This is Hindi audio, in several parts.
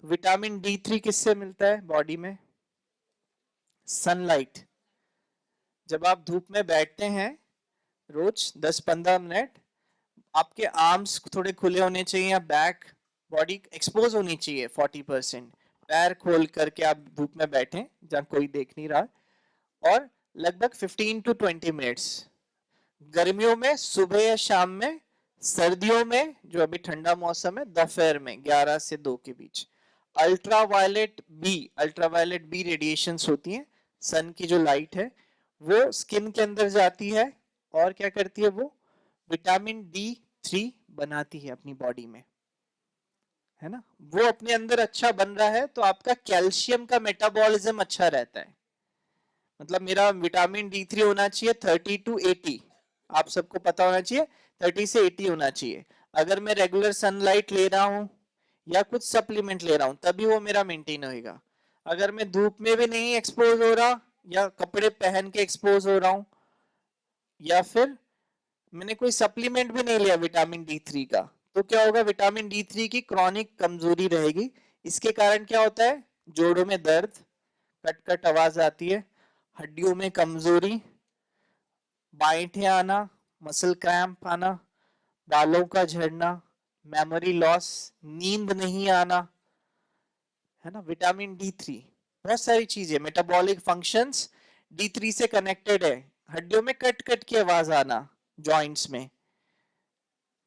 विटामिन D3 किससे मिलता है बॉडी में? सनलाइट। जब आप धूप में बैठते हैं रोज 10-15 मिनट, आपके आर्म्स थोड़े खुले होने चाहिए या बैक बॉडी एक्सपोज होनी चाहिए 40%। पैर खोल करके आप धूप में बैठे जहां कोई देख नहीं रहा, और लगभग 15 to 20 मिनट्स गर्मियों में सुबह या शाम में, सर्दियों में जो अभी ठंडा मौसम है दोपहर में 11 से 2 के बीच। अल्ट्रावायलेट बी रेडिएशंस होती हैं, सन की जो लाइट है वो स्किन के अंदर जाती है और क्या करती है, वो विटामिन D3 बनाती है अपनी बॉडी में, है ना। वो अपने अंदर अच्छा बन रहा है तो आपका कैल्शियम का मेटाबॉलिज्म अच्छा रहता है। मतलब मेरा विटामिन D3 होना चाहिए 30 to 80, आप सबको पता होना चाहिए 30 से 80 होना चाहिए। अगर मैं रेगुलर सनलाइट ले रहा हूं या कुछ सप्लीमेंट ले रहा हूं तभी वो मेरा मेंटेन होएगा। अगर मैं धूप में भी नहीं एक्सपोज हो रहा या कपड़े पहन के एक्सपोज हो रहा हूं या फिर मैंने कोई सप्लीमेंट भी नहीं लिया विटामिन D3 का, तो क्या होगा, विटामिन D3 की क्रॉनिक कमजोरी रहेगी। इसके कारण क्या होता है, जोड़ों में दर्द, कट कट आवाज आती है, हड्डियों में कमजोरी, बाइंठे आना, मसल क्रैम्प आना, बालों का झड़ना, मेमोरी लॉस, नींद नहीं आना, है ना। विटामिन D3 बहुत सारी चीजें, मेटाबॉलिक फंक्शंस D3 से कनेक्टेड है। हड्डियों में कट कट की आवाज आना, जॉइंट्स में,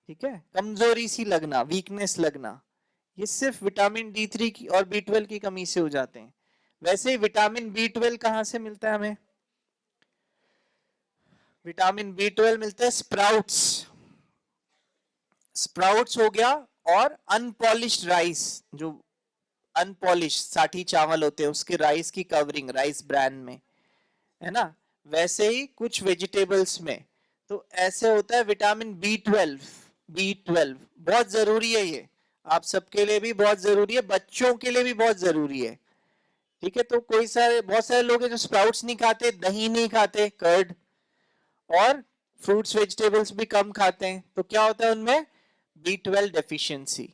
ठीक है, कमजोरी सी लगना, वीकनेस लगना, ये सिर्फ विटामिन D3 की और B12 की कमी से हो जाते हैं। वैसे ही विटामिन B12 कहां से मिलता है हमें? विटामिन B12 मिलता है स्प्राउट्स। स्प्राउट्स हो गया, और अनपॉलिश्ड राइस, जो अनपॉलिश्ड साठी चावल होते हैं उसके राइस की कवरिंग, राइस ब्रांड में, है ना। वैसे ही कुछ वेजिटेबल्स में, तो ऐसे होता है विटामिन B12 बहुत जरूरी है ये, आप सबके लिए भी बहुत जरूरी है, बच्चों के लिए भी बहुत जरूरी है, ठीक है। तो बहुत सारे लोग हैं जो स्प्राउट्स नहीं खाते, दही नहीं खाते, कर्ड, और फ्रूट्स वेजिटेबल्स भी कम खाते हैं, तो क्या होता है उनमें B12 डेफिशिएंसी।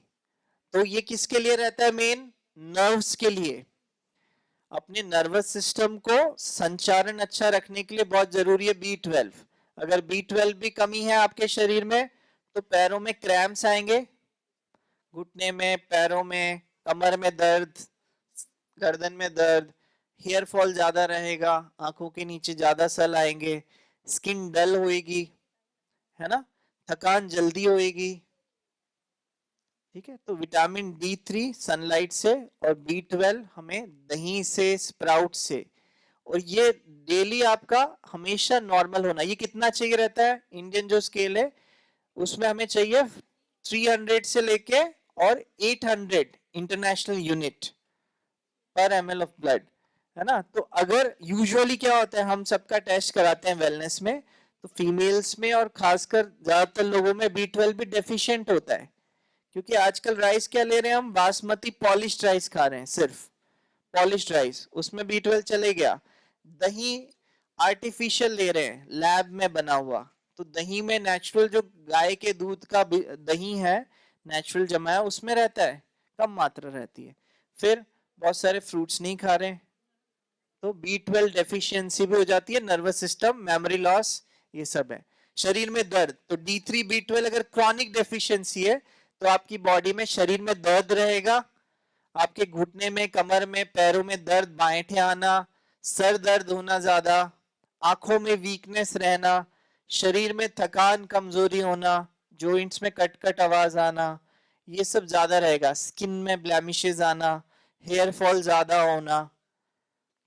तो ये किसके लिए रहता है, मेन नर्व्स के लिए, अपने नर्वस सिस्टम को संचारण अच्छा रखने के लिए बहुत जरूरी है B12। अगर B12 भी कमी है आपके शरीर में तो पैरों में क्रैम्प्स आएंगे, घुटने में, पैरों में, कमर में दर्द, गर्दन में दर्द, हेयर फॉल ज्यादा रहेगा, आंखों के नीचे ज्यादा सल आएंगे, स्किन डल होएगी, है ना, थकान जल्दी होएगी, ठीक है। तो विटामिन D3 सनलाइट से और B12 हमें दही से, स्प्राउट से, और ये डेली आपका हमेशा नॉर्मल होना। ये कितना चाहिए रहता है, इंडियन जो स्केल है उसमें हमें चाहिए 300 से लेके और 800 इंटरनेशनल यूनिट पर ml ऑफ ब्लड, है ना। तो अगर यूजुअली क्या होता है, हम सबका टेस्ट कराते हैं वेलनेस में, तो फीमेल्स में और खासकर ज्यादातर लोगों में B12 भी डेफिशिएंट होता है, क्योंकि आजकल राइस क्या ले रहे हैं हम, बासमती पॉलिश्ड राइस खा रहे हैं, सिर्फ पॉलिश्ड राइस, उसमें B12 चले गया। दही आर्टिफिशियल ले रहे हैं, लैब में बना हुआ, तो दही में नेचुरल जो गाय के दूध का दही है, नेचुरल जमा है, उसमें रहता है, कम मात्रा रहती है। फिर बहुत सारे फ्रूट्स नहीं खा रहे, तो B12 डेफिशिएंसी भी हो जाती है, नर्वस सिस्टम, मेमोरी लॉस, ये सब है। शरीर में दर्द, तो D3 B12 अगर क्रॉनिक डेफिशिएंसी है तो आपकी बॉडी में, शरीर में दर्द रहेगा, आपके घुटने में, कमर में, पैरों में दर्द, बाएंठे आना, सर दर्द होना ज्यादा, आंखों में वीकनेस रहना, शरीर में थकान, कमजोरी होना, जॉइंट्स में कट कट आवाज आना, ये सब ज्यादा रहेगा, स्किन में ब्लैमिशेस आना, हेयर फॉल ज्यादा होना,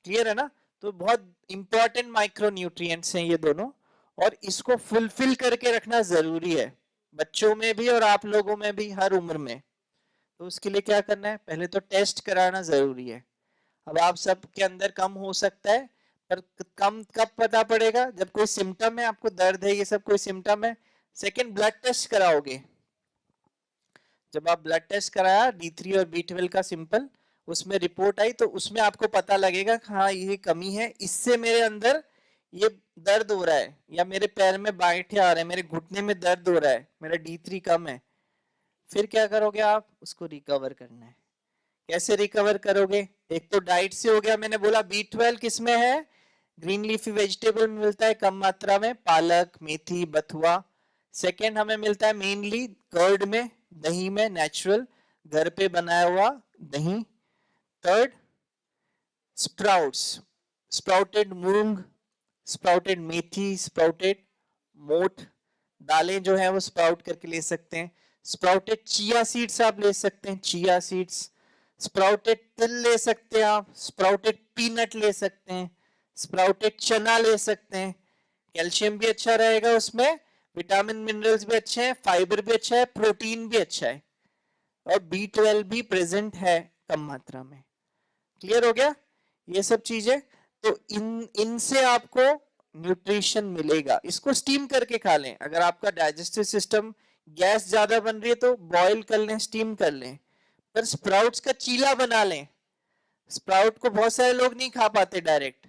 क्लियर है ना। तो बहुत इंपॉर्टेंट माइक्रो न्यूट्रिएंट्स हैं ये दोनों, और इसको फुलफिल करके रखना जरूरी है, बच्चों में भी और आप लोगों में भी, हर उम्र में। तो उसके लिए क्या करना है, पहले तो टेस्ट कराना जरूरी है। अब आप सबके अंदर कम हो सकता है, पर कम कब पता पड़ेगा, जब कोई सिम्टम है, आपको दर्द है, ये सब कोई सिम्टम है, सेकंड ब्लड टेस्ट कराओगे। जब आप ब्लड टेस्ट कराया D3 और B12 का सिंपल, उसमें रिपोर्ट आई, तो उसमें आपको पता लगेगा कि हाँ ये कमी है, इससे मेरे अंदर ये दर्द हो रहा है, या मेरे पैर में बाइंठे आ रहे हैं, मेरे घुटने में दर्द हो रहा है, मेरा D3 कम है। फिर क्या करोगे आप, उसको रिकवर करना है, कैसे रिकवर करोगे? एक तो डाइट से हो गया, मैंने बोला B12 किस में है? ग्रीन लीफी वेजिटेबल में मिलता है कम मात्रा में, पालक, मेथी, बथुआ। सेकेंड हमें मिलता है मेनली कर्ड में, दही में, नेचुरल घर पे बनाया हुआ दही। थर्ड स्प्राउट्स, स्प्राउटेड मूंग, स्प्राउटेड मेथी, स्प्राउटेड मोठ, दालें जो है वो स्प्राउट करके ले सकते हैं। स्प्राउटेड चिया सीड्स आप ले सकते हैं, चिया सीड्स। स्प्राउटेड तिल ले सकते हैं आप, स्प्राउटेड पीनट ले सकते हैं, स्प्राउटेड चना ले सकते हैं। कैल्शियम भी अच्छा रहेगा उसमें, विटामिन मिनरल्स भी अच्छे हैं, फाइबर भी अच्छा है, प्रोटीन भी अच्छा है, और B12 भी प्रेजेंट है कम मात्रा में। क्लियर हो गया ये सब चीजें? तो इनसे आपको न्यूट्रिशन मिलेगा। इसको स्टीम करके खा लें। अगर आपका डाइजेस्टिव सिस्टम गैस ज्यादा बन रही है तो बॉईल कर लें, स्टीम कर लें, पर स्प्राउट्स का चीला बना लें। स्प्राउट को बहुत सारे लोग नहीं खा पाते डायरेक्ट,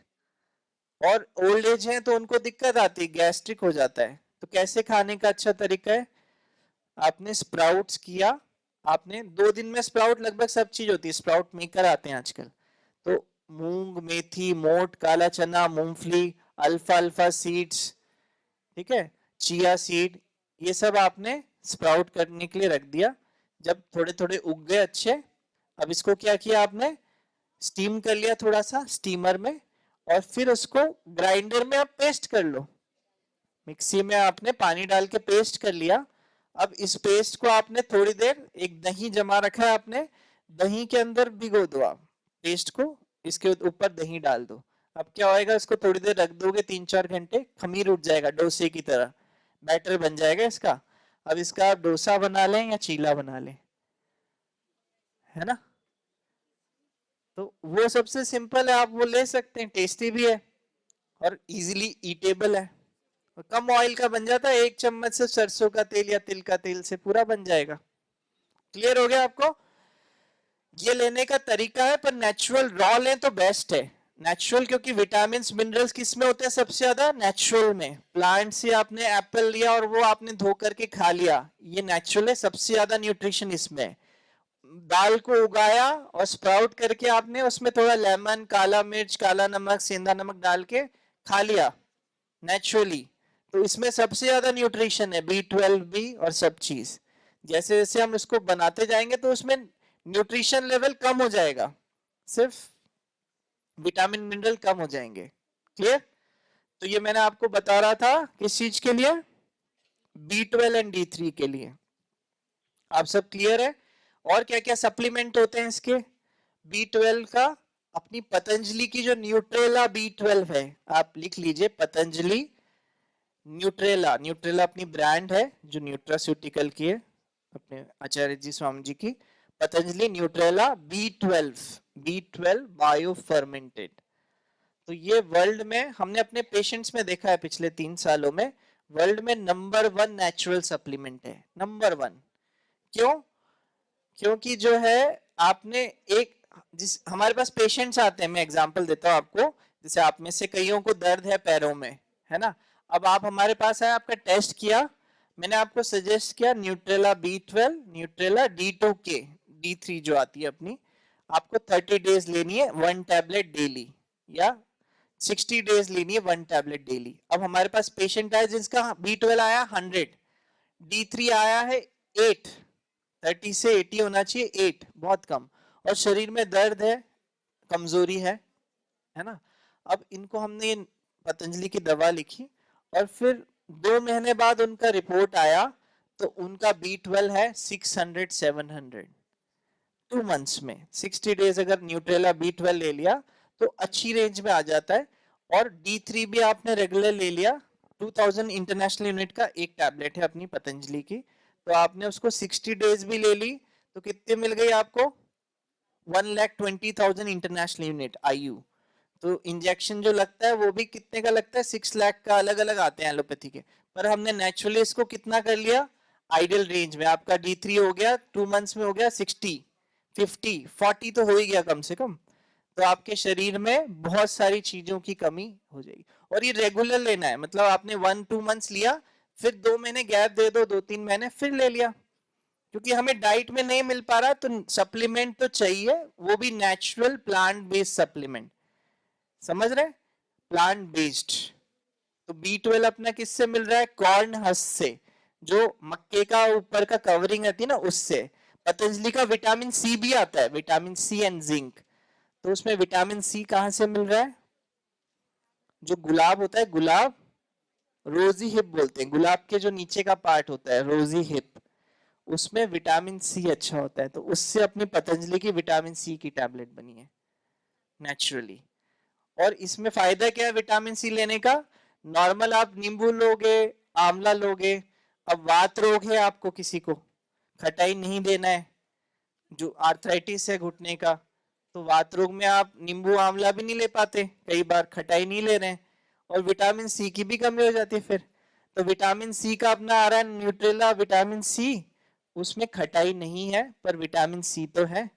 और ओल्ड एज है तो उनको दिक्कत आती है, गैस्ट्रिक हो जाता है। तो कैसे खाने का अच्छा तरीका है? आपने स्प्राउट्स किया, आपने 2 दिन में स्प्राउट लगभग सब चीज होती है, स्प्राउट मेकर आते हैं आजकल। तो मूंग, मेथी, मोठ, काला चना, मूंगफली, अल्फा अल्फा सीड्स, ठीक है, चिया सीड, ये सब आपने स्प्राउट करने के लिए रख दिया। जब थोड़े थोड़े उग गए अच्छे, अब इसको क्या किया आपने? स्टीम कर लिया थोड़ा सा स्टीमर में, और फिर उसको ग्राइंडर में आप पेस्ट कर लो। मिक्सी में आपने पानी डाल के पेस्ट कर लिया। अब इस पेस्ट को आपने थोड़ी देर, एक दही जमा रखा है आपने, दही के अंदर भिगो दो आप पेस्ट को, इसके ऊपर दही डाल दो। अब क्या होएगा, इसको थोड़ी देर रख दोगे, 3-4 घंटे, खमीर उठ जाएगा डोसे की तरह, बैटर बन जाएगा इसका। अब इसका आप डोसा बना लें या चीला बना लें, है ना? तो वो सबसे सिंपल है, आप वो ले सकते हैं, टेस्टी भी है और इजीली ईटेबल है, और कम ऑयल का बन जाता है। 1 चम्मच से सरसों का तेल या तिल का तेल से पूरा बन जाएगा। क्लियर हो गया आपको? ये लेने का तरीका है, पर नेचुरल रॉ लें तो बेस्ट है। नेचुरल, क्योंकि विटामिन मिनरल्स किस में होते हैं सबसे ज्यादा? नेचुरल में। प्लांट से आपने एप्पल लिया और वो आपने धो करके खा लिया, ये नेचुरल है, सबसे ज्यादा न्यूट्रिशन इसमें है। दाल को उगाया और स्प्राउट करके आपने उसमें थोड़ा लेमन, काला मिर्च, काला नमक, सेंधा नमक डाल के खा लिया नेचुरली, तो इसमें सबसे ज्यादा न्यूट्रिशन है, B12 भी और सब चीज। जैसे जैसे हम इसको बनाते जाएंगे तो उसमें न्यूट्रिशन लेवल कम हो जाएगा, सिर्फ विटामिन मिनरल कम हो जाएंगे। क्लियर? तो ये मैंने आपको बता रहा था किस चीज के लिए? B12 एंड D3 के लिए। आप सब क्लियर है? और क्या क्या सप्लीमेंट होते हैं इसके B12 का? अपनी पतंजलि की जो न्यूट्रेला B12 है, आप लिख लीजिए, पतंजलि न्यूट्रेला। न्यूट्रेला अपनी ब्रांड है जो न्यूट्रास्यूटिकल की है, अपने आचार्य जी स्वामी जी की। Patanjali Nutrela B12 bio fermented. तो ये वर्ल्ड में हमने अपने पेशेंट्स में देखा है पिछले 3 सालों में, वर्ल्ड में नंबर 1 नेचुरल सप्लीमेंट है, नंबर 1। क्यों? क्योंकि जो है आपने एक, जिस हमारे पास पेशेंट्स आते हैं, मैं एग्जांपल देता हूं आपको, जैसे आप में से कईयों को दर्द है पैरों में, है ना? अब आप हमारे पास आए, आपका टेस्ट किया, मैंने आपको सजेस्ट किया Nutrela B12, Nutrela D2K, D3 जो आती है अपनी, आपको 30 डेज लेनी है 1 टैबलेट डेली, या 60 डेज लेनी है 1 टैबलेट डेली। अब हमारे पास पेशेंट आए जिसका B12 आया 100, D3 आया है 8, 30 से 80 होना चाहिए, 8 बहुत कम, और शरीर में दर्द है, कमजोरी है ना? अब इनको हमने पतंजलि की दवा लिखी, और फिर 2 महीने बाद उनका रिपोर्ट आया, तो उनका B12 है 600-700, 2 मंथ्स में। 60 डेज अगर न्यूट्रेला B12 ले लिया तो अच्छी रेंज में आ जाता है। और D3 भी आपने रेगुलर ले लिया, 2000 इंटरनेशनल यूनिट का एक टैबलेट है अपनी पतंजलि की, तो आपने उसको 60 डेज भी ले ली, तो कितने मिल गई आपको? 1,20,000 इंटरनेशनल यूनिट IU। तो इंजेक्शन जो लगता है वो भी कितने का लगता है? 6 लाख का, अलग अलग आते हैं एलोपैथी के, पर हमने नेचुरली इसको कितना कर लिया? आइडियल रेंज में। आपका D3 हो गया 2 मंथ्स में, हो गया 60, 50, 40 तो हो ही गया कम से कम। तो आपके शरीर में बहुत सारी चीजों की कमी हो जाएगी, और ये रेगुलर लेना है, मतलब आपने 1-2 मंथ्स लिया, फिर 2 महीने गैप दे दो, 2-3 महीने फिर ले लिया, क्योंकि हमें डाइट में नहीं मिल पा रहा तो सप्लीमेंट तो चाहिए, वो भी नेचुरल प्लांट बेस्ड सप्लीमेंट, समझ रहे, प्लांट बेस्ड। तो B12 अपना किससे मिल रहा है, कॉर्न हस्क से, जो मक्के का ऊपर का कवरिंग रहती है ना उससे। पतंजलि का विटामिन सी भी आता है, विटामिन सी एंड जिंक, तो उसमें विटामिन सी कहां से मिल रहा है, जो गुलाब होता है, गुलाब रोजी हिप बोलते हैं, गुलाब के जो नीचे का पार्ट होता है रोजी हिप, उसमें विटामिन सी अच्छा होता है, तो उससे अपनी पतंजलि की विटामिन सी की टैबलेट बनी है नेचुरली। और इसमें फायदा क्या है विटामिन सी लेने का, नॉर्मल आप नींबू लोगे, आंवला लोगे, अब वात रोग है आपको किसी को, खटाई नहीं देना है, जो आर्थराइटिस है घुटने का, तो वात रोग में आप नींबू आंवला भी नहीं ले पाते, कई बार खटाई नहीं ले रहे हैं, और विटामिन सी की भी कमी हो जाती है फिर। तो विटामिन सी का अपना आ रहा है न्यूट्रेला विटामिन सी, उसमें खटाई नहीं है पर विटामिन सी तो है।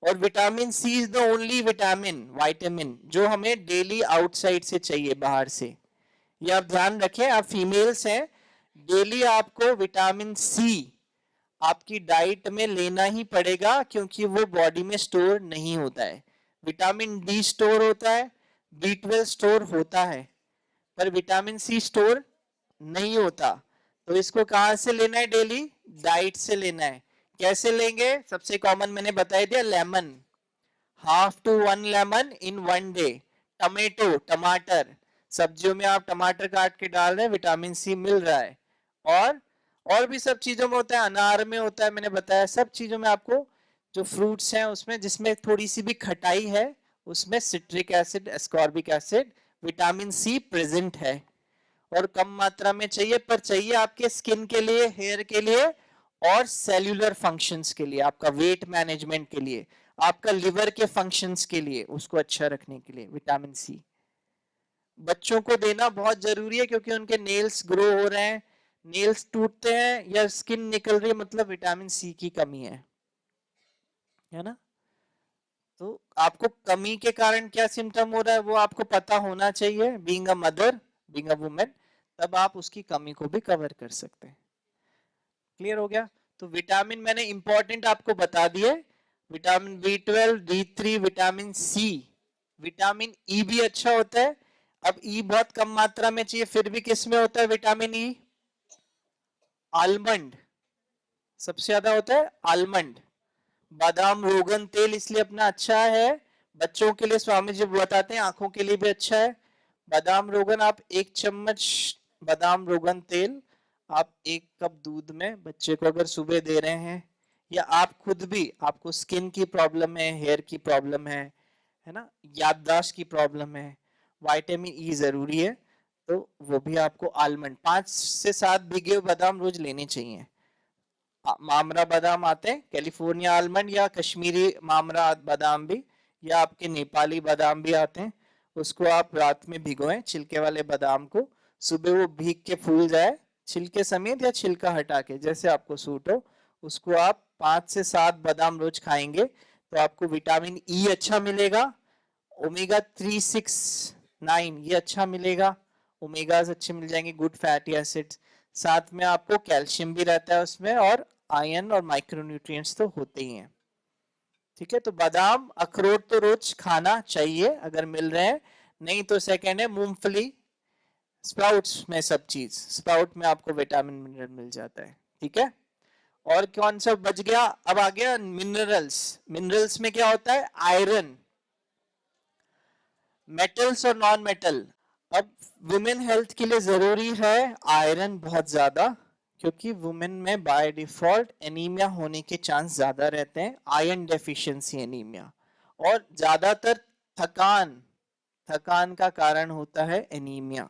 और vitamin C is the only vitamin जो हमें डेली आउटसाइड से चाहिए, बाहर से। ये आप ध्यान रखें, आप फीमेल्स हैं, डेली आपको विटामिन सी आपकी डाइट में लेना ही पड़ेगा, क्योंकि वो बॉडी में स्टोर नहीं होता है। विटामिन डी स्टोर होता है, B12 स्टोर होता है, पर विटामिन सी स्टोर नहीं होता। तो इसको कहां से लेना है, डेली डाइट से लेना है। कैसे लेंगे, सबसे कॉमन मैंने बता दिया, lemon, half to one lemon in one day. Tomato, टमाटर, सब्जियों में आप टमाटर काट के डाल रहे हैं, विटामिन सी मिल रहा है। और भी सब चीजों में होता है, अनार में होता है, मैंने बताया, सब चीजों में आपको, जो फ्रूट्स हैं उसमें जिसमें थोड़ी सी भी खटाई है, उसमें citric acid, ascorbic acid, vitamin C present है। और कम मात्रा में चाहिए, पर चाहिए आपके स्किन के लिए, हेयर के लिए, और सेल्यूलर फंक्शंस के लिए, आपका वेट मैनेजमेंट के लिए, आपका लिवर के फंक्शंस के लिए, उसको अच्छा रखने के लिए विटामिन सी बच्चों को देना बहुत जरूरी है, क्योंकि उनके नेल्स ग्रो हो रहे हैं, नेल्स टूटते हैं या स्किन निकल रही है, मतलब विटामिन सी की कमी है ना। तो आपको कमी के कारण क्या सिम्टम हो रहा है वो आपको पता होना चाहिए, being a mother, being a women, तब आप उसकी कमी को भी कवर कर सकते हैं। क्लियर हो गया। तो विटामिन मैंने इंपॉर्टेंट आपको बता दिए, vitamin B12, D3, vitamin C, vitamin E भी अच्छा होता है। अब ई बहुत कम मात्रा में चाहिए, फिर भी किस में होता है विटामिन ई, आलमंड, सबसे ज्यादा होता है आलमंड। बादाम, रोगन तेल इसलिए अपना अच्छा है, बच्चों के लिए स्वामी जी बताते हैं, आंखों के लिए भी अच्छा है। बादाम रोगन, आप 1 चम्मच बादाम रोगन तेल आप 1 कप दूध में बच्चे को अगर सुबह दे रहे हैं, या आप खुद भी, आपको स्किन की प्रॉब्लम है, हेयर की प्रॉब्लम है ना, याददाश्त की प्रॉब्लम है, विटामिन ई जरूरी है, तो वो भी आपको आलमंड 5 से 7 भिगे हुए बादाम रोज लेने चाहिए। मामरा बादाम आते हैं, कैलिफोर्निया आलमंड या कश्मीरी मामरा बादाम भी, या आपके नेपाली बादाम भी आते हैं, उसको आप रात में भिगोएं, छिलके वाले बादाम को, सुबह वो भीग के फूल जाए, छिलके समेत या छिलका हटा के, जैसे आपको सूट हो, उसको आप 5 से 7 बादाम रोज खाएंगे, तो आपको विटामिन ई अच्छा मिलेगा, ओमेगा 3, 6, 9 ये अच्छा मिलेगा, ओमेगाज अच्छे मिल जाएंगे, गुड फैटी एसिड्स, साथ में आपको कैल्शियम भी रहता है उसमें, और आयरन और माइक्रोन्यूट्रिएंट्स तो होते ही हैं। ठीक है, तो बादाम, अखरोट तो रोज खाना चाहिए अगर मिल रहे हैं, नहीं तो सेकंड है मूंगफली, स्प्राउट्स में सब चीज, स्प्राउट में आपको विटामिन मिनरल मिल जाता है। ठीक है, और कौन सा बच गया, अब आ गया मिनरल्स। मिनरल्स में क्या होता है, आयरन, मेटल्स और नॉन मेटल। अब वुमेन हेल्थ के लिए जरूरी है आयरन बहुत ज्यादा, क्योंकि वुमेन में बाय डिफॉल्ट एनीमिया होने के चांस ज्यादा रहते हैं, आयरन डेफिशिएंसी एनीमिया। और ज्यादातर थकान, थकान का कारण होता है एनीमिया।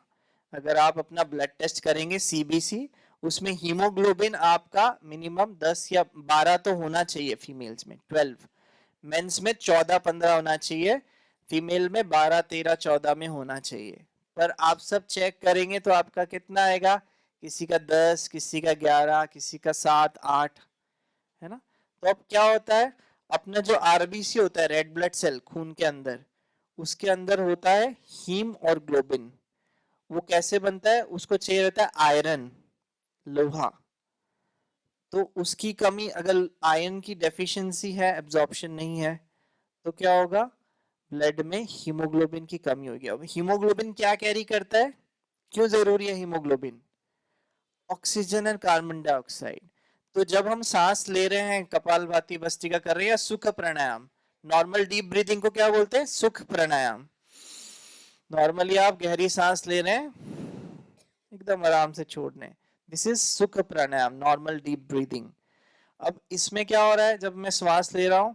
अगर आप अपना ब्लड टेस्ट करेंगे CBC, उसमें हीमोग्लोबिन आपका मिनिमम 10 या 12 तो होना चाहिए, फीमेल्स में 12, मेंस में 14-15 होना चाहिए, फीमेल में 12-13-14 में होना चाहिए। पर आप सब चेक करेंगे तो आपका कितना आएगा, किसी का 10, किसी का 11, किसी का 7-8, है ना। तो अब क्या होता है, अपना जो RBC होता है, रेड ब्लड सेल खून के अंदर, उसके अंदर होता है हीम और ग्लोबिन। वो कैसे बनता है, उसको चाहिए रहता है आयरन, लोहा। तो उसकी कमी, अगर आयरन की डेफिशिएंसी है, एब्जॉर्प्शन नहीं है, तो क्या होगा, ब्लड में हीमोग्लोबिन की कमी होगी। अब हीमोग्लोबिन क्या कैरी करता है, क्यों जरूरी है हीमोग्लोबिन, ऑक्सीजन और कार्बन डाइऑक्साइड। तो जब हम सांस ले रहे हैं, कपालभाति भस्त्रिका कर रहे हैं, सुख प्राणायाम, नॉर्मल डीप ब्रीदिंग को क्या बोलते हैं, सुख प्राणायाम। नॉर्मली आप गहरी सांस ले रहे हैं, एकदम आराम से छोड़ने, दिस इज सुख प्राणायाम, नॉर्मल डीप ब्रीदिंग। अब इसमें क्या हो रहा है, जब मैं श्वास ले रहा हूं,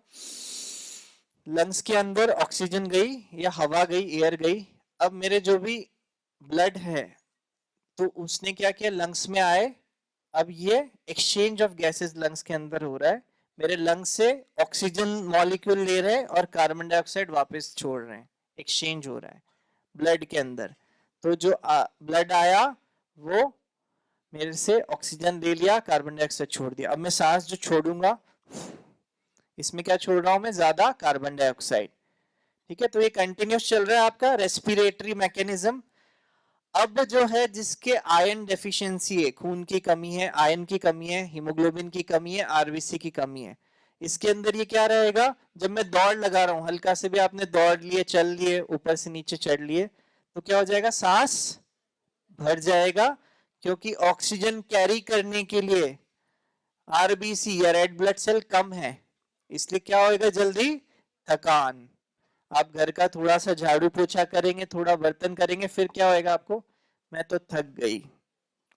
लंग्स के अंदर ऑक्सीजन गई या हवा गई, एयर गई, अब मेरे जो भी ब्लड है तो उसने क्या किया, लंग्स में आए, अब ये एक्सचेंज ऑफ गैसेस लंग्स के अंदर हो रहा है, मेरे लंग्स से ऑक्सीजन मॉलिक्यूल ले रहे हैं और कार्बन डाइऑक्साइड वापस छोड़ रहे हैं, एक्सचेंज हो रहा है ब्लड के अंदर। तो जो ब्लड आया वो मेरे से ऑक्सीजन ले लिया, कार्बन डाइऑक्साइड छोड़ दिया। अब मैं सांस जो छोड़ूंगा, इसमें क्या छोड़ रहा हूं मैं, ज्यादा कार्बन डाइऑक्साइड। ठीक है, तो ये कंटिन्यूस चल रहा है आपका रेस्पिरेटरी मैकेनिज्म। अब जो है जिसके आयरन डेफिशिएंसी है, खून की कमी है, आयरन की कमी है, हीमोग्लोबिन की कमी है, आरबीसी की कमी है, इसके अंदर ये क्या रहेगा, जब मैं दौड़ लगा रहा हूं, हल्का से भी आपने दौड़ लिए, चल लिए, ऊपर से नीचे चढ़ लिए, तो क्या हो जाएगा, सांस भर जाएगा, क्योंकि ऑक्सीजन कैरी करने के लिए आरबीसी या रेड ब्लड सेल कम है, इसलिए क्या होगा, जल्दी थकान। आप घर का थोड़ा सा झाड़ू पोछा करेंगे, थोड़ा बर्तन करेंगे, फिर क्या होएगा आपको, मैं तो थक गई,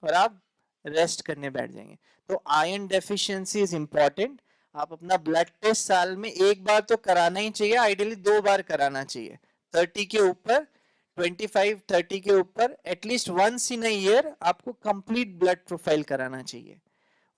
और आप रेस्ट करने बैठ जाएंगे। तो आयरन डेफिशिएंसी इज इंपॉर्टेंट। आप अपना ब्लड टेस्ट साल में एक बार तो कराना ही चाहिए, आइडियली 2 बार कराना चाहिए, 30 के ऊपर, 25-30 के ऊपर, at least once in a year आपको कंप्लीट ब्लड प्रोफाइल कराना चाहिए।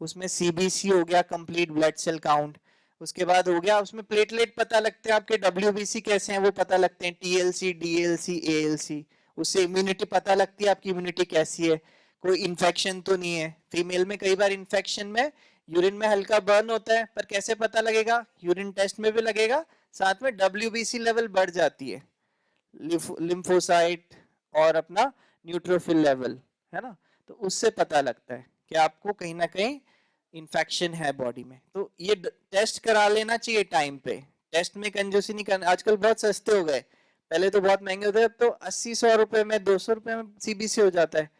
उसमें सीबीसी हो गया, कंप्लीट ब्लड सेल काउंट, उसके बाद हो गया उसमें प्लेटलेट पता लगते हैं आपके, डब्ल्यूबीसी कैसे हैं वो पता लगते हैं, टीएलसी, डीएलसी, एएलसी, उससे इम्यूनिटी पता लगती है आपकी इम्यूनिटी कैसी है, कोई इन्फेक्शन तो नहीं है। फीमेल में कई बार इन्फेक्शन में यूरिन में हल्का बर्न होता है, पर कैसे पता लगेगा, यूरिन टेस्ट में भी लगेगा, साथ में डब्ल्यूबीसी लेवल बढ़ जाती है, लिम्फोसाइट और अपना न्यूट्रोफिल लेवल, है ना, तो उससे पता लगता है कि आपको कहीं ना कहीं इन्फेक्शन है बॉडी में। तो ये टेस्ट करा लेना चाहिए टाइम पे, टेस्ट में कंजूसी नहीं करना। आजकल बहुत सस्ते हो गए, पहले तो बहुत महंगे होते, अब तो 80-100 रुपए में, 200 रुपए में सीबीसी हो जाता है।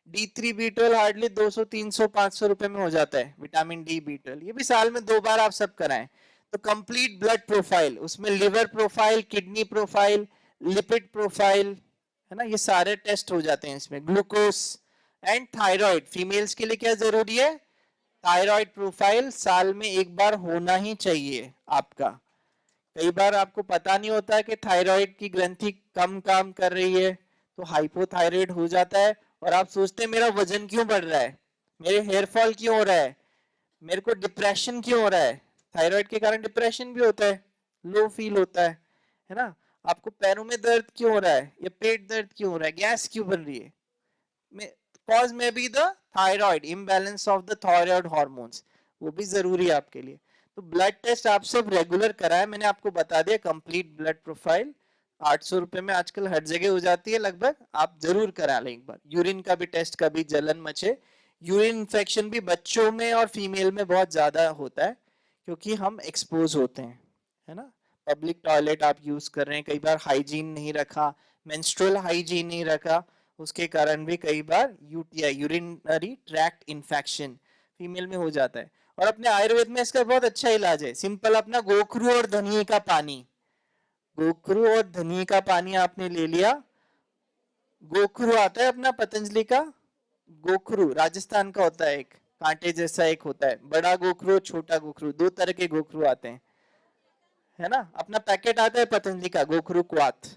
D3 B12 हार्डली 200 300 500 रुपए में हो जाता है, विटामिन डी B12, ये भी साल में 2 बार आप सब कराएं। तो कंप्लीट ब्लड प्रोफाइल, उसमें liver profile, kidney profile, lipid profile, है ना, ये सारे टेस्ट हो जाते हैं इसमें। ग्लूकोज एंड थायराइड, फीमेल्स के लिए क्या जरूरी है, थायराइड प्रोफाइल साल में एक बार होना ही चाहिए आपका। कई बार आपको पता नहीं होता है कि थायराइड की ग्रंथि कम काम कर रही है, तो हाइपोथायराइड हो जाता है, और आप सोचते हैं मेरा वजन क्यों बढ़ रहा है, मेरे हेयर फॉल क्यों हो रहा है, मेरे को डिप्रेशन क्यों हो रहा है, थायराइड के कारण डिप्रेशन भी होता है, लो फील होता है ना, आपको पैरों में दर्द क्यों हो रहा है, या पेट दर्द क्यों हो रहा है, गैस क्यों बन रही है, कॉज में be the thyroid, imbalance of the thyroid hormones, वो भी जरूरी है आपके लिए। तो ब्लड टेस्ट आप सब रेगुलर कराएं, मैंने आपको बता दिया कंप्लीट ब्लड प्रोफाइल 800 रुपए में आजकल हर जगह हो जाती है लगभग, आप जरूर करा लें एक बार। यूरिन का भी टेस्ट, कभी जलन मचे, यूरिन इन्फेक्शन भी बच्चों में और फीमेल में बहुत ज्यादा होता है, क्योंकि हम एक्सपोज होते हैं, है ना, पब्लिक टॉयलेट आप यूज कर रहे हैं, कई बार हाइजीन नहीं रखा, मेंस्ट्रुअल हाइजीन नहीं रखा, उसके कारण भी कई बार UTI, urinary tract infection female में हो जाता है। और अपने आयुर्वेद में इसका बहुत अच्छा इलाज है, सिंपल, अपना गोखरू और धनिये का पानी, गोखरू और धनिये का पानी आपने ले लिया, गोखरू आता है अपना पतंजलि का, गोखरू राजस्थान का होता है, एक कांटे जैसा एक होता है, बड़ा गोखरू, छोटा गोखरू, 2 तरह के गोखरू आते हैं, है ना, अपना पैकेट आता है पतंजलि का, गोखरू क्वाथ,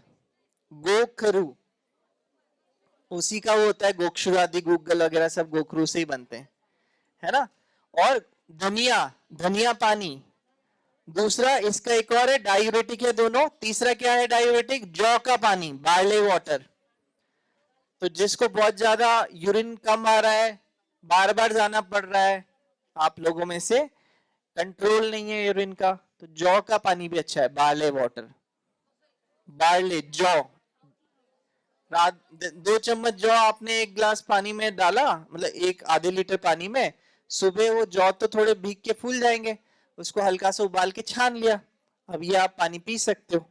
गोखरू उसी का वो होता है, गोक्षुर आदि, गूगल वगैरह सब गोखरू से ही बनते हैं, है ना। और धनिया, धनिया पानी, दूसरा इसका एक और है, डायूरेटिक है दोनों। तीसरा क्या है डायूरेटिक, जौ का पानी, बार्ले वाटर। तो जिसको बहुत ज्यादा यूरिन कम आ रहा है, बार बार जाना पड़ रहा है, आप लोगों में से कंट्रोल नहीं है यूरिन का, तो जौ का पानी भी अच्छा है, बार्ले वाटर, बार्ले जौ, रात 2 चम्मच जौ आपने 1 गिलास पानी में डाला, मतलब 1 आधे लीटर पानी में, सुबह वो जौ तो थोड़े भीग के फूल जाएंगे, उसको हल्का सा उबाल के छान लिया, अब ये आप पानी पी सकते हो।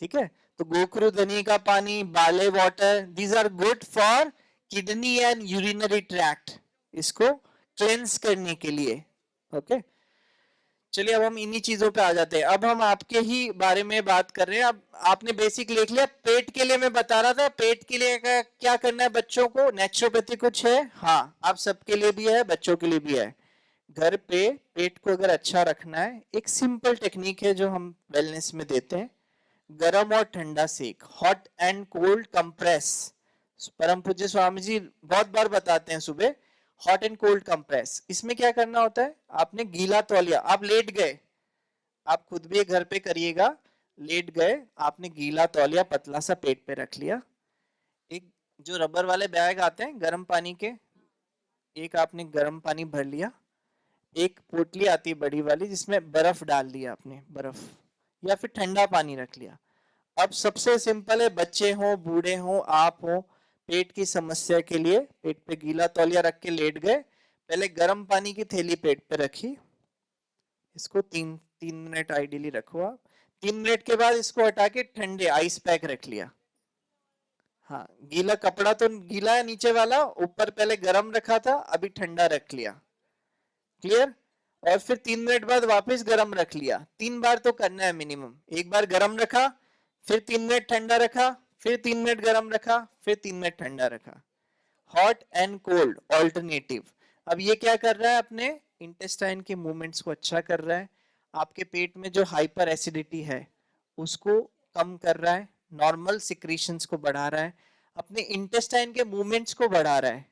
ठीक है, तो गोखरू धनी का पानी, barley water, these are good for kidney and urinary tract, इसको क्लेंस करने के लिए। ओके, चलिए अब हम इन्हीं चीजों पे आ जाते हैं। अब हम आपके ही बारे में बात कर रहे हैं। अब आपने बेसिक लिख लिया। पेट के लिए मैं बता रहा था, पेट के लिए क्या करना है बच्चों को, नेचुरोपैथी कुछ है? हाँ, आप सबके लिए भी है, बच्चों के लिए भी है। घर पे पेट को अगर अच्छा रखना है, एक सिंपल टेक्निक है जो हम वेलनेस में देते हैं, गरम और ठंडा सेक, हॉट एंड कोल्ड कंप्रेस। परम पूज्य स्वामी जी बहुत बार बताते हैं सुबह, हॉट एंड कोल्ड कंप्रेस। इसमें क्या करना होता है, आपने गीला तौलिया, आप लेट गए, आप खुद भी घर पे करिएगा, लेट गए, आपने गीला तौलिया पतला सा पेट पे रख लिया, एक जो रबर वाले बैग आते हैं गर्म पानी के, एक आपने गर्म पानी भर लिया, एक पोटली आती है बड़ी वाली जिसमें बर्फ डाल दिया आपने, बर्फ या फिर ठंडा पानी रख लिया। अब सबसे सिंपल है, बच्चे हो बूढ़े हो आप हो, पेट की समस्या के लिए पेट पे गीला तौलिया रख के लेट गए, पहले गर्म पानी की थैली पेट पे रखी, इसको तीन तीन मिनट आइडियली रखो आप, 3 मिनट के बाद इसको हटा के ठंडे आइस पैक रख लिया। हाँ, गीला कपड़ा तो गीला है नीचे वाला, ऊपर पहले गर्म रखा था, अभी ठंडा रख लिया। क्लियर? और फिर 3 मिनट बाद वापस गर्म रख लिया। 3 बार तो करना है मिनिमम, एक बार गर्म रखा, फिर 3 मिनट ठंडा रखा, फिर 3 मिनट गर्म रखा, फिर 3 मिनट ठंडा रखा। Hot and cold alternative. अब ये क्या कर रहा है, अपने इंटेस्टाइन के मूवमेंट्स को अच्छा कर रहा है, आपके पेट में जो हाइपर एसिडिटी है उसको कम कर रहा है, नॉर्मल सिक्रीशंस को बढ़ा रहा है, अपने इंटेस्टाइन के मूवमेंट्स को बढ़ा रहा है,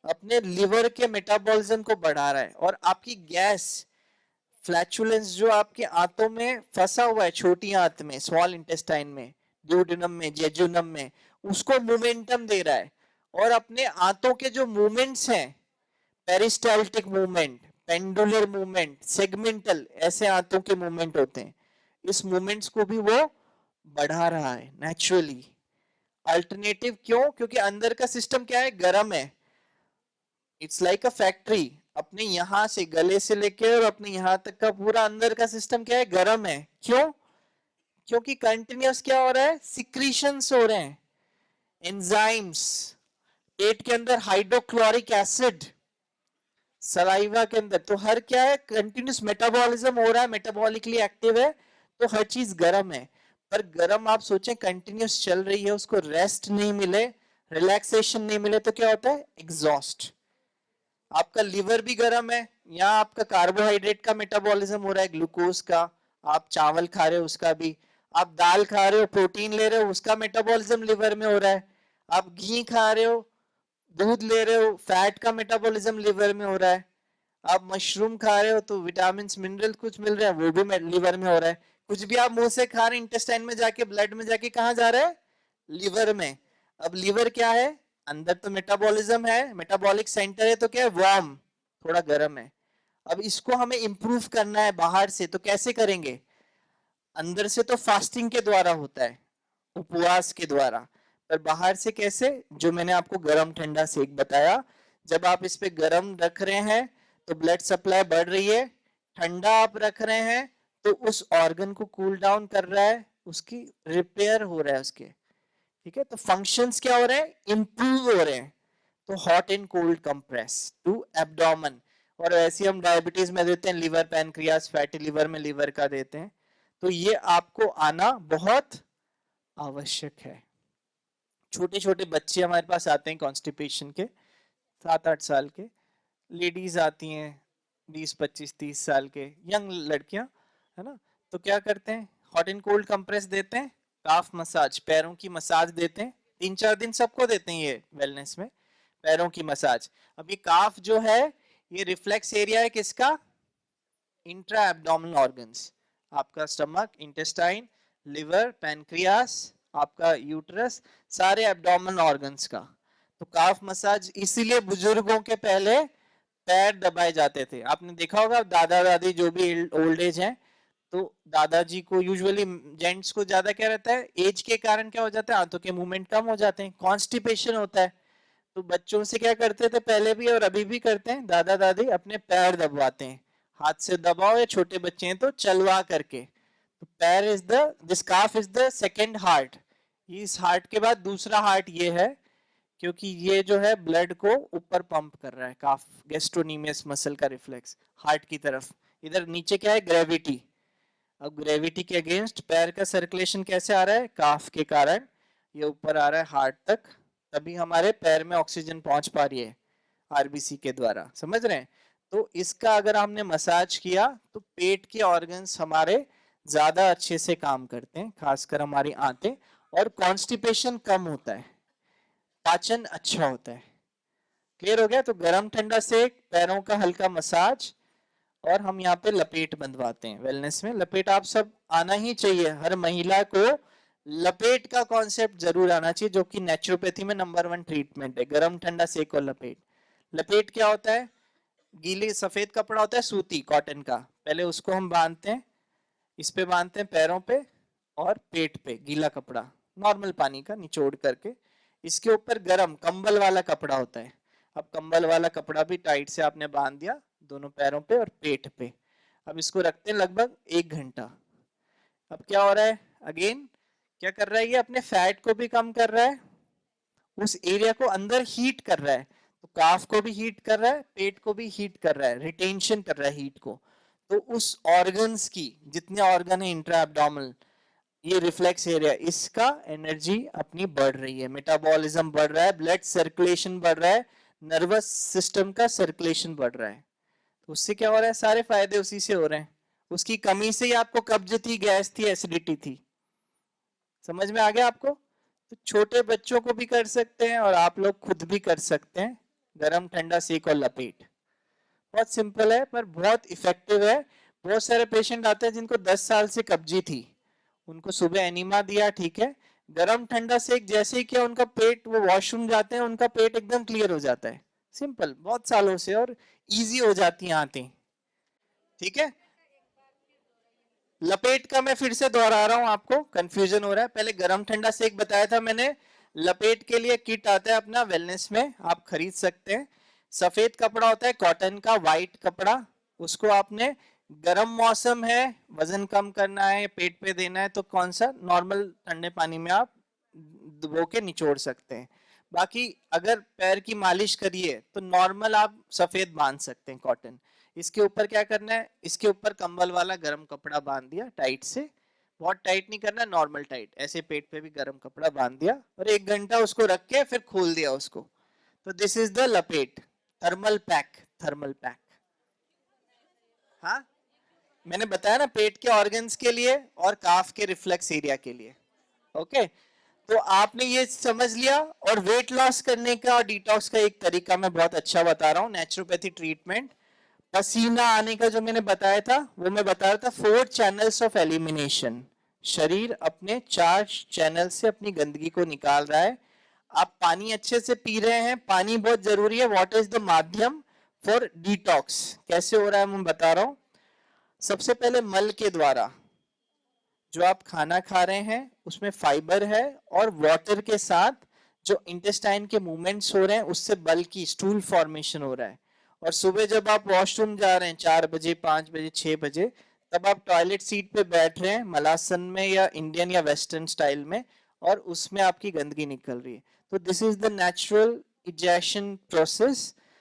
अपने लिवर के मेटाबॉलिज्म को बढ़ा रहा है, और आपकी गैस फ्लैचुलेंस जो आपके आंतों में फंसा हुआ है, छोटी आंत में, स्मॉल इंटेस्टाइन में, ड्यूडेनम में, जेजुनम में, उसको मोमेंटम दे रहा है। और अपने आंतों के जो मूवमेंट्स हैं, peristaltic movement, pendular movement, segmental, ऐसे आंतों के मूवमेंट होते हैं, इस मूवमेंट्स को भी वो बढ़ा रहा है नेचुरली। अल्टरनेटिव क्यों? क्योंकि अंदर का सिस्टम क्या है, गर्म है। इट्स लाइक अ फैक्ट्री, अपने यहां से गले से लेके और अपने यहां तक का पूरा अंदर का सिस्टम क्या है, गर्म है। क्यों? क्योंकि कंटिन्यूस क्या हो रहा है, सिक्रीशंस हो रहे हैं, एंजाइम्स, पेट के अंदर हाइड्रोक्लोरिक एसिड, सलाइवा के अंदर, तो हर क्या है, कंटिन्यूस मेटाबॉलिज्म हो रहा है, मेटाबॉलिकली एक्टिव है, तो हर चीज गर्म है। पर गर्म आप सोचें कंटिन्यूस चल रही है, उसको रेस्ट नहीं मिले, रिलैक्सेशन नहीं मिले, तो क्या होता है, एग्जॉस्ट। आपका लिवर भी गर्म है, यहाँ आपका कार्बोहाइड्रेट का मेटाबॉलिज्म हो रहा है, ग्लूकोज का, आप चावल खा रहे हो उसका भी, आप दाल खा रहे हो, प्रोटीन ले रहे हो, उसका मेटाबॉलिज्म लिवर में हो रहा है, आप घी खा रहे हो, दूध ले रहे हो, फैट का मेटाबॉलिज्म लिवर में हो रहा है, आप मशरूम खा रहे हो तो विटामिन मिनरल कुछ मिल रहा है, वो भी लिवर में हो रहा है। कुछ भी आप मुंह से खा रहे हैं, इंटेस्टाइन में जाके, ब्लड में जाके कहाँ जा रहा है, लिवर में। अब लिवर क्या है, अंदर तो मेटाबॉलिज्म है, मेटाबॉलिक सेंटर है, तो क्या है, वार्म, थोड़ा गर्म है। अब इसको हमें इंप्रूव करना है बाहर से, तो कैसे करेंगे? अंदर से तो फास्टिंग के द्वारा होता है, उपवास के द्वारा, पर बाहर से कैसे? जो मैंने आपको गरम ठंडा सेक बताया, जब आप इस पे गरम रख रहे हैं तो ब्लड सप्लाई बढ़ रही है, ठंडा आप रख रहे हैं तो उस ऑर्गन को कूल डाउन कर रहा है, उसकी रिपेयर हो रहा है उसके। ठीक है, तो फंक्शंस क्या हो रहे हैं, इंप्रूव हो रहे हैं। तो hot and cold compress to abdomen, और ऐसे हम डायबिटीज में देते हैं, लिवर पैनक्रियास, फैटी लिवर में लिवर का देते हैं। तो ये आपको आना बहुत आवश्यक है। छोटे छोटे बच्चे हमारे पास आते हैं कॉन्स्टिपेशन के, 7-8 साल के, लेडीज आती हैं 20-25-30 साल के, यंग लड़कियां, है ना, तो क्या करते हैं, हॉट एंड कोल्ड कंप्रेस देते हैं, काफ मसाज, पैरों की मसाज देते हैं, 3-4 दिन सबको देते हैं ये वेलनेस में, पैरों की मसाज। अब ये काफ जो है, ये रिफ्लेक्स एरिया है किसका, इंट्रा एब्डोमिनल ऑर्गन्स, आपका स्टमक, इंटेस्टाइन, लिवर, पैनक्रियास, आपका यूट्रस, सारे एब्डोमिनल ऑर्गन्स का। तो काफ मसाज इसीलिए बुजुर्गों के पहले पैर दबाए जाते थे। आपने देखा होगा दादा दादी जो भी ओल्ड एज हैं, तो दादाजी को यूजुअली, जेंट्स को ज्यादा क्या रहता है, एज के कारण क्या हो जाता है, आंतों के मूवमेंट कम हो जाते हैं, कॉन्स्टिपेशन होता है, तो बच्चों से क्या करते थे पहले भी और अभी भी करते हैं, दादा दादी अपने पैर दबवाते हैं, हाथ से दबाओ, या छोटे बच्चे हैं तो चलवा करके। तो पैर is the, this calf is the second heart. इस हार्ट के बाद दूसरा हार्ट ये है, क्योंकि ये जो है ब्लड को ऊपर पंप कर रहा है, काफ गैस्ट्रोनीमियस मसल का रिफ्लेक्स हार्ट की तरफ। इधर नीचे क्या है, ग्रेविटी। अब ग्रेविटी के अगेंस्ट पैर का सर्कुलेशन कैसे आ रहा है, काफ के कारण ये ऊपर आ रहा है हार्ट तक, तभी हमारे पैर में ऑक्सीजन पहुंच पा रही है आरबीसी के द्वारा, समझ रहे हैं। तो इसका अगर हमने मसाज किया तो पेट के ऑर्गन्स हमारे ज्यादा अच्छे से काम करते हैं, खासकर हमारी आंतें, और कॉन्स्टिपेशन कम होता है, पाचन अच्छा होता है। क्लियर हो गया। तो गरम ठंडा सेक, पैरों का हल्का मसाज, और हम यहाँ पे लपेट बंधवाते हैं। वेलनेस में लपेट आप सब आना ही चाहिए, हर महिला को लपेट का कॉन्सेप्ट जरूर आना चाहिए, जो कि नेचुरोपैथी में नंबर 1 ट्रीटमेंट है, गरम ठंडा सेक और लपेट। लपेट क्या होता है, गीली सफेद कपड़ा होता है सूती कॉटन का, पहले उसको हम बांधते हैं, इस पे बांधते हैं पैरों पे और पेट पे गीला कपड़ा नॉर्मल पानी का निचोड़ करके, इसके ऊपर गरम कंबल वाला कपड़ा होता है। अब कंबल वाला कपड़ा भी टाइट से आपने बांध दिया दोनों पैरों पे और पेट पे। अब इसको रखते हैं लगभग 1 घंटा। अब क्या हो रहा है, अगेन क्या कर रहा है, ये अपने फैट को भी कम कर रहा है, उस एरिया को अंदर हीट कर रहा है, तो काफ को भी हीट कर रहा है, पेट को भी हीट कर रहा है, रिटेंशन कर रहा है हीट को। तो उस ऑर्गन्स की, जितने ऑर्गन है इंट्रा एब्डोमिनल, ये रिफ्लेक्स एरिया, इसका एनर्जी अपनी बढ़ रही है, मेटाबॉलिज्म बढ़ रहा है, ब्लड सर्कुलेशन बढ़ रहा है, नर्वस सिस्टम का सर्कुलेशन बढ़ रहा है। तो उससे क्या हो रहा है, सारे फायदे उसी से हो रहे हैं। उसकी कमी से ही आपको कब्ज थी, गैस थी, एसिडिटी थी। समझ में आ गया आपको। तो छोटे बच्चों को भी कर सकते हैं और आप लोग खुद भी कर सकते हैं, गरम ठंडा सेक और लपेट। बहुत सिंपल है पर बहुत इफेक्टिव है। बहुत सारे पेशेंट आते हैं जिनको 10 साल से कब्जी थी, उनको सुबह एनीमा दिया, ठीक है, गरम ठंडा सेक जैसे ही किया, उनका पेट, वो वॉशरूम जाते हैं उनका पेट एकदम क्लियर हो जाता है, सिंपल, बहुत सालों से, और इजी हो जाती हैं आते, ठीक है। लपेट का मैं फिर से दोहरा रहा हूं, आपको कंफ्यूजन हो रहा है, पहले गरम ठंडा सेक बताया था मैंने। लपेट के लिए किट आता है अपना वेलनेस में, आप खरीद सकते हैं। सफेद कपड़ा होता है कॉटन का, वाइट कपड़ा, उसको आपने, गर्म मौसम है, वजन कम करना है, पेट पे देना है, तो कौन सा, नॉर्मल ठंडे पानी में आप डुबो के निचोड़ सकते हैं। बाकी अगर पैर की मालिश करिए तो नॉर्मल आप सफेद बांध सकते हैं कॉटन। इसके ऊपर क्या करना है, इसके ऊपर कंबल वाला गर्म कपड़ा बांध दिया टाइट से, बहुत टाइट नहीं करना, नॉर्मल टाइट, ऐसे पेट पे भी गर्म कपड़ा बांध दिया और 1 घंटा उसको रख के फिर खोल दिया उसको। तो दिस इज द लपेट, थर्मल पैक, थर्मल पैक। हाँ, मैंने बताया ना, पेट के ऑर्गन्स के लिए और काफ के रिफ्लेक्स एरिया के लिए। ओके, तो आपने ये समझ लिया। और वेट लॉस करने का और डिटॉक्स का एक तरीका मैं बहुत अच्छा बता रहा हूँ, नेचुरोपैथी ट्रीटमेंट। पसीना आने का जो मैंने बताया था, वो मैं बता रहा था 4 चैनल्स ऑफ एलिमिनेशन। शरीर अपने 4 चैनल से अपनी गंदगी को निकाल रहा है। आप पानी अच्छे से पी रहे हैं, पानी बहुत जरूरी है। व्हाट इज द माध्यम फॉर डिटॉक्स, कैसे हो रहा है मैं बता रहा हूं। सबसे पहले मल के द्वारा, जो आप खाना खा रहे हैं उसमें फाइबर है, और वाटर के साथ जो इंटेस्टाइन के मूवमेंट्स हो रहे हैं उससे बल्कि स्टूल फॉर्मेशन हो रहा है। और सुबह जब आप वॉशरूम जा रहे हैं 4 बजे, 5 बजे, 6 बजे, तब आप टॉयलेट सीट पे बैठ रहे हैं मलासन में या इंडियन या वेस्टर्न स्टाइल में, और उसमें आपकी गंदगी निकल रही है। तो this is the natural egestion process